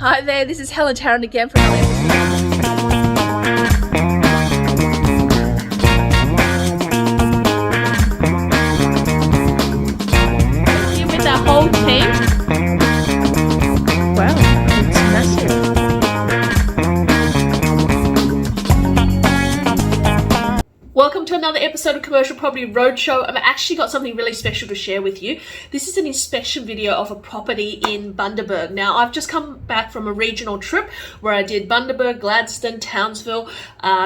Hi there, this is Helen Tarrant again from here with our whole team. Wow, it's massive. Welcome to another episode of Commercial Property Roadshow. I've actually got something really special to share with you. This is an inspection video of a property in Bundaberg. Now, I've just come back from a regional trip where I did Bundaberg, Gladstone, Townsville,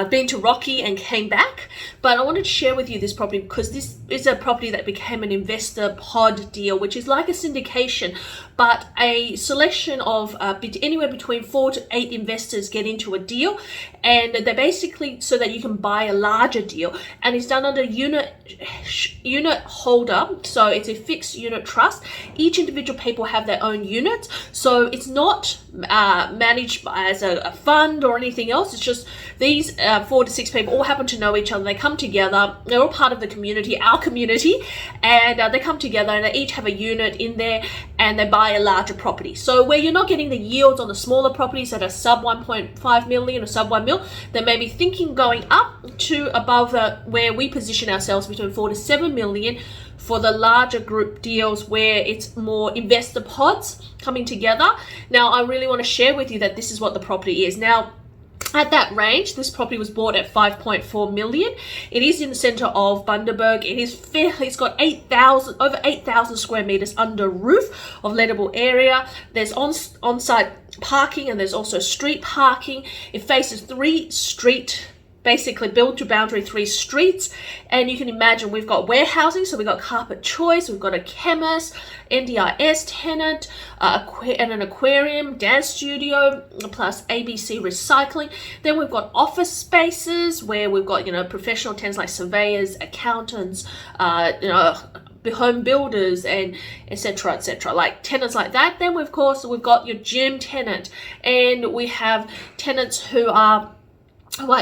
been to Rocky and came back. But I wanted to share with you this property because this is a property that became an investor pod deal, which is like a syndication, but a selection of anywhere between 4 to 8 investors get into a deal, and they're basically so that you can buy a larger deal. And it's done under unit holder, so it's a fixed unit trust. Each individual people have their own units, so it's not managed as a fund or anything else. It's just these 4 to 6 people all happen to know each other. They come together, they're all part of the community, our community, and they come together and they each have a unit in there and they buy a larger property. So where you're not getting the yields on the smaller properties that are sub 1.5 million or sub 1 mil, they may be thinking going up to above where we position ourselves between 4 to 7 million for the larger group deals where it's more investor pods coming together. Now, I really want to share with you that this is what the property is. Now, at that range, this property was bought at 5.4 million. It is in the center of Bundaberg. It's got over 8,000 square meters under roof of lettable area. There's on-site parking and there's also street parking. It faces 3 build to boundary 3 streets, and you can imagine we've got warehousing, so we've got Carpet Choice, we've got a chemist, NDIS tenant, and an aquarium, dance studio, plus ABC recycling. Then we've got office spaces where we've got professional tenants like surveyors, accountants, home builders, and etc., like tenants like that. Then we've got your gym tenant, and we have tenants who are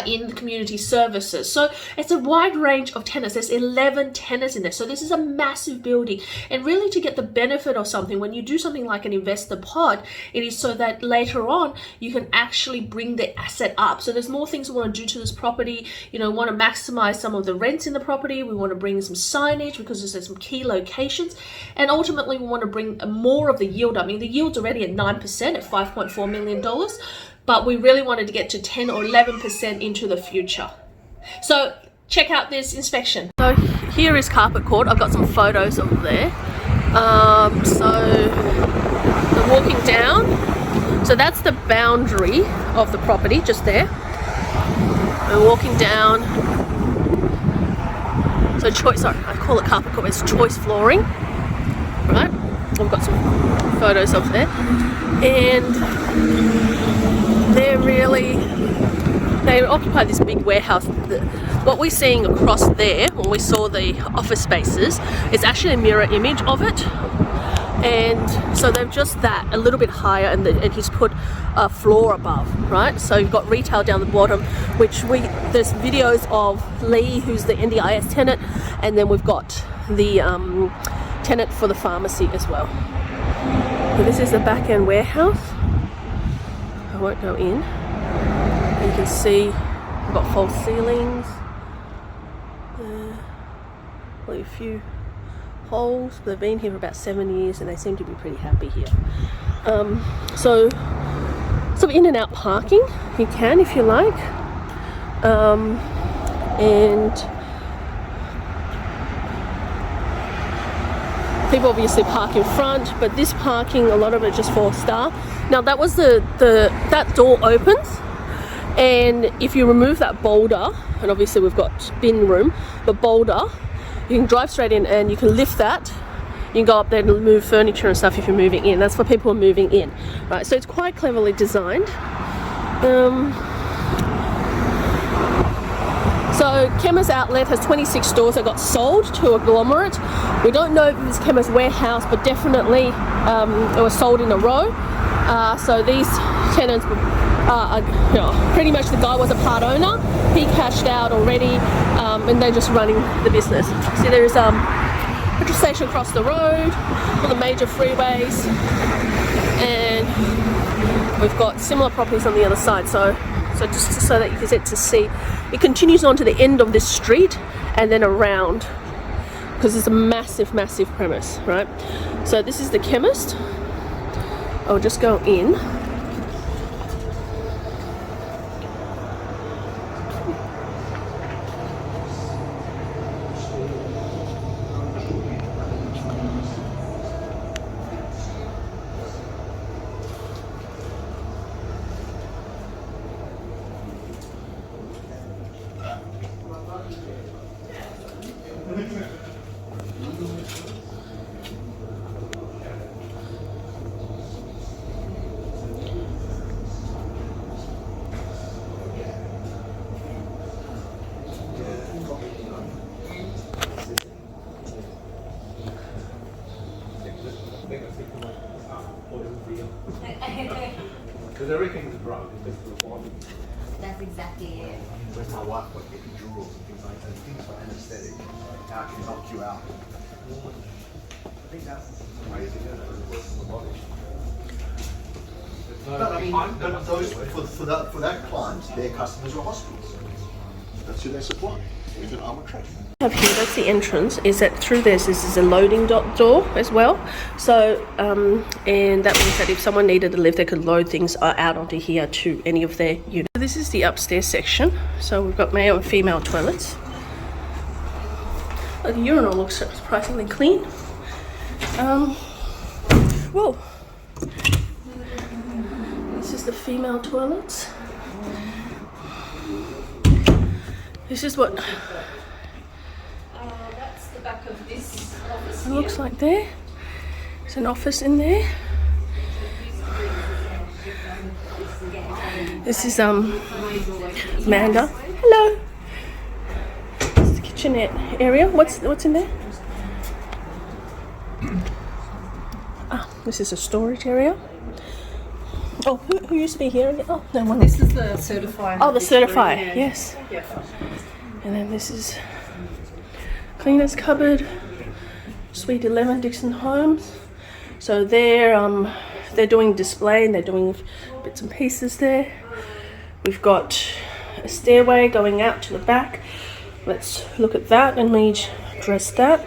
in the community services. So it's a wide range of tenants. There's 11 tenants in there. So this is a massive building. And really, to get the benefit of something, when you do something like an investor pod, it is so that later on you can actually bring the asset up. So there's more things we want to do to this property. We want to maximize some of the rents in the property. We want to bring some signage because there's some key locations. And ultimately, we want to bring more of the yield up. I mean, the yield's already at 9% at $5.4 million. But we really wanted to get to 10 or 11% into the future. So check out this inspection. So here is Carpet Court. I've got some photos of there. So I'm walking down. So that's the boundary of the property, just there. I'm walking down. So I call it Carpet Court. It's choice flooring, right? I've got some photos of there. And they occupy this big warehouse. What we're seeing across there, when we saw the office spaces, is actually a mirror image of it. And so they've just that a little bit higher, and he's put a floor above, right? So you've got retail down the bottom, there's videos of Lee, who's the NDIS tenant, and then we've got the tenant for the pharmacy as well. So this is the back end warehouse. I won't go in. You can see we've got false ceilings, a few holes. They've been here for about 7 years and they seem to be pretty happy here. So in and out parking, you can if you like. And people obviously park in front, but this parking, a lot of it just for staff. Now that was that door opens, and if you remove that boulder, and obviously we've got bin room, but boulder, you can drive straight in and you can lift that. You can go up there and move furniture and stuff if you're moving in. That's for people who are moving in, right? So it's quite cleverly designed. So Chemist Outlet has 26 stores that got sold to a conglomerate. We don't know if it's Chemist Warehouse, but definitely it was sold in a row. So these tenants pretty much the guy was a part owner. He cashed out already, and they're just running the business. See, there's petrol station across the road, all the major freeways, and we've got similar properties on the other side. So just so that you can get to see, it continues on to the end of this street and then around, because it's a massive premise, right? So this is the chemist. I'll just go in. Because everything's drug, it's just the body. That's exactly it. Where's my wife got epidurals and things like that? Things for anesthetic. How it can knock you out. I think that's crazy, isn't it? It works on the body. But I mean, but those for that client, their customers are hospitals. That's who they supply. Even arbitrary. Have here, that's the entrance, is that through this is a loading door as well. So and that means that if someone needed to live, they could load things out onto here to any of their units. So this is the upstairs section. So we've got male and female toilets. The urinal looks surprisingly clean. Whoa. This is the female toilets. This is what that's the back of this office. It looks like there. There's an office in there. This is Amanda. Hello. This is the kitchenette area. What's in there? Ah, this is a storage area. Oh, who used to be here again? Oh, no one. This is the certifier. Oh, the certifier, yes. Yeah. And then this is cleaner's cupboard, Suite 11 Dixon Homes. So they're doing display and they're doing bits and pieces there. We've got a stairway going out to the back. Let's look at that and we address that.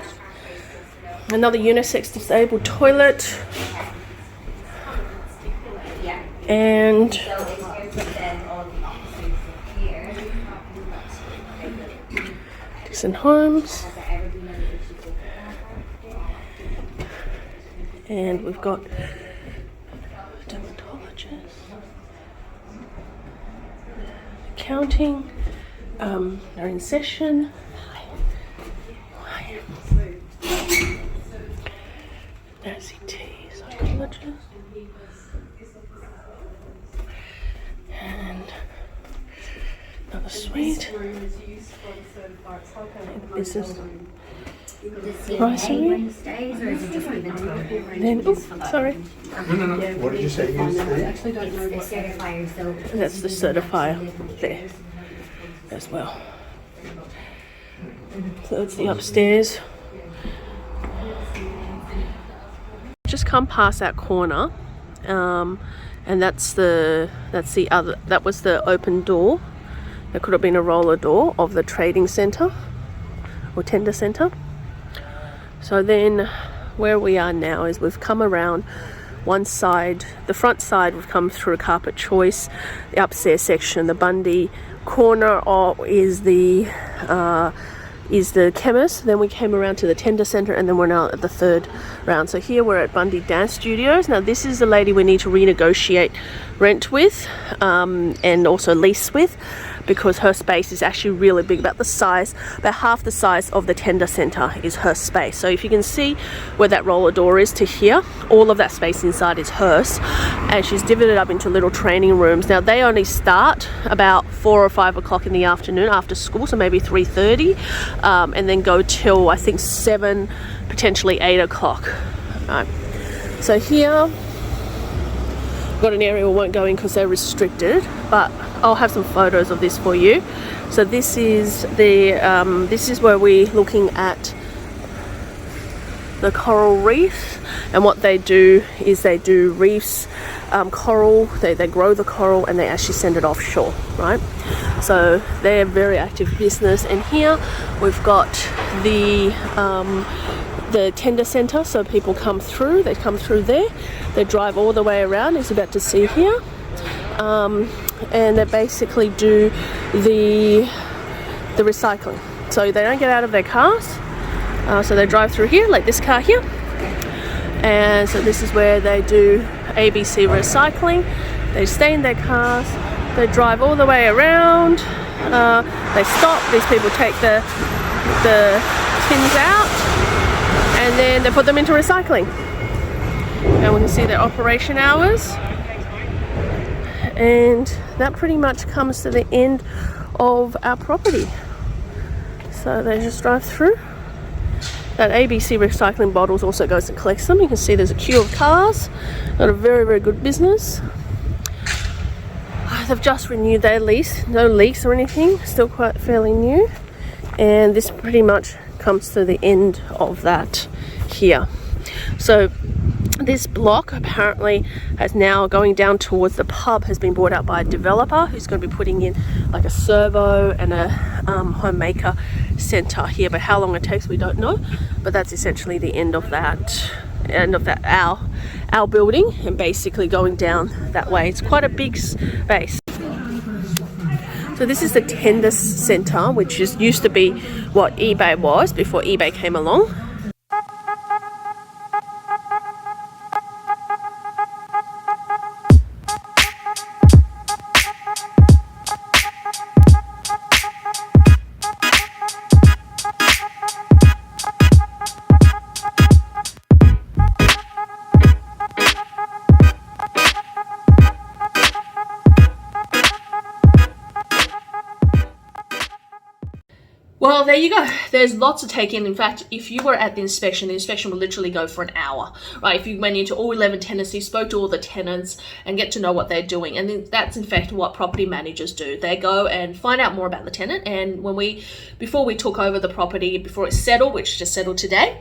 Another unisex disabled toilet. And Dixon Homes. And we've got dermatologists, accounting, they're in session. RCT, psychologist. And another suite. This is grocery. Then, sorry. No. What did you say? That's the certifier there as well. So it's the upstairs. Just come past that corner, and that was the open door. That could have been a roller door of the trading centre or tender centre. So then where we are now is we've come around one side, the front side we've come through a Carpet Choice, the upstairs section, the Bundy corner is the chemist. Then we came around to the tender centre and then we're now at the third round. So here we're at Bundy Dance Studios. Now this is the lady we need to renegotiate rent with and also lease with, because her space is actually really big, about half the size of the tender centre is her space. So if you can see where that roller door is to here, all of that space inside is hers, and she's divided up into little training rooms. Now they only start about 4 or 5 o'clock in the afternoon after school, so maybe 3:30, and then go till I think 7, potentially 8 o'clock. Right. So here we've got an area we won't go in because they're restricted, but I'll have some photos of this for you. So this is where we're looking at the coral reef, and what they do is they do reefs coral. They grow the coral and they actually send it offshore, right? So they're a very active business. And here we've got the tender center. So people come through. They come through there. They drive all the way around, as you're about to see here, and they basically do the recycling. So they don't get out of their cars. So they drive through here, like this car here. And so this is where they do ABC recycling. They stay in their cars. They drive all the way around. They stop. These people take the tins out, and then they put them into recycling. And we can see their operation hours. And that pretty much comes to the end of our property. So they just drive through. That ABC recycling bottles also goes and collects them. You can see there's a queue of cars. Got a very, very good business. They've just renewed their lease. No leaks or anything. Still quite fairly new. And this pretty much comes to the end of that here. So this block apparently has now going down towards the pub has been bought out by a developer who's going to be putting in like a servo and a homemaker center here, but how long it takes we don't know. But that's essentially the end of that our building, and basically going down that way. It's quite a big space. So this is the tender center, which used to be what eBay was before eBay came along. Well, there you go. There's lots to take in. In fact, if you were at the inspection would literally go for an hour, right? If you went into all 11 tenancies, spoke to all the tenants and get to know what they're doing. And then that's in fact what property managers do. They go and find out more about the tenant. And before we took over the property, before it settled, which just settled today,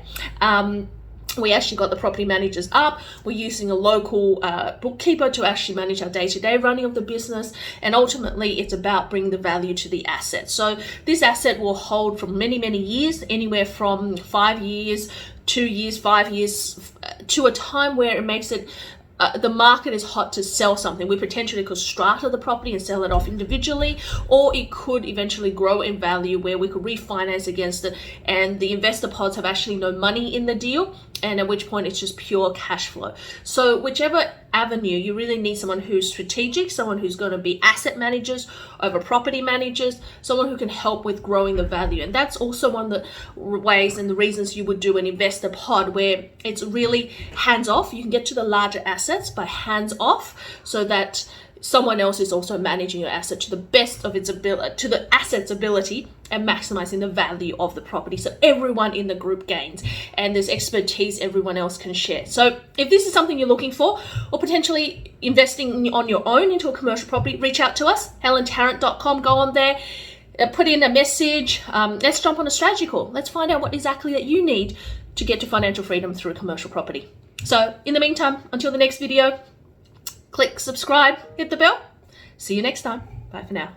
we actually got the property managers up. We're using a local bookkeeper to actually manage our day-to-day running of the business. And ultimately, it's about bringing the value to the asset. So this asset will hold for many, many years, anywhere from 5 years, 2 years, 5 years, to a time where it makes it the market is hot to sell something. We potentially could strata the property and sell it off individually, or it could eventually grow in value where we could refinance against it, and the investor pods have actually no money in the deal, and at which point it's just pure cash flow. So whichever avenue, you really need someone who's strategic, someone who's going to be asset managers over property managers, someone who can help with growing the value. And that's also one of the ways and the reasons you would do an investor pod, where it's really hands off. You can get to the larger assets by hands off, so that someone else is also managing your asset to the best of its ability, to the asset's ability, and maximizing the value of the property. So everyone in the group gains, and there's expertise everyone else can share. So if this is something you're looking for, or potentially investing on your own into a commercial property, reach out to us, helentarrant.com. Go on there, put in a message. Let's jump on a strategy call. Let's find out what exactly that you need to get to financial freedom through a commercial property. So in the meantime, until the next video, click subscribe, hit the bell. See you next time. Bye for now.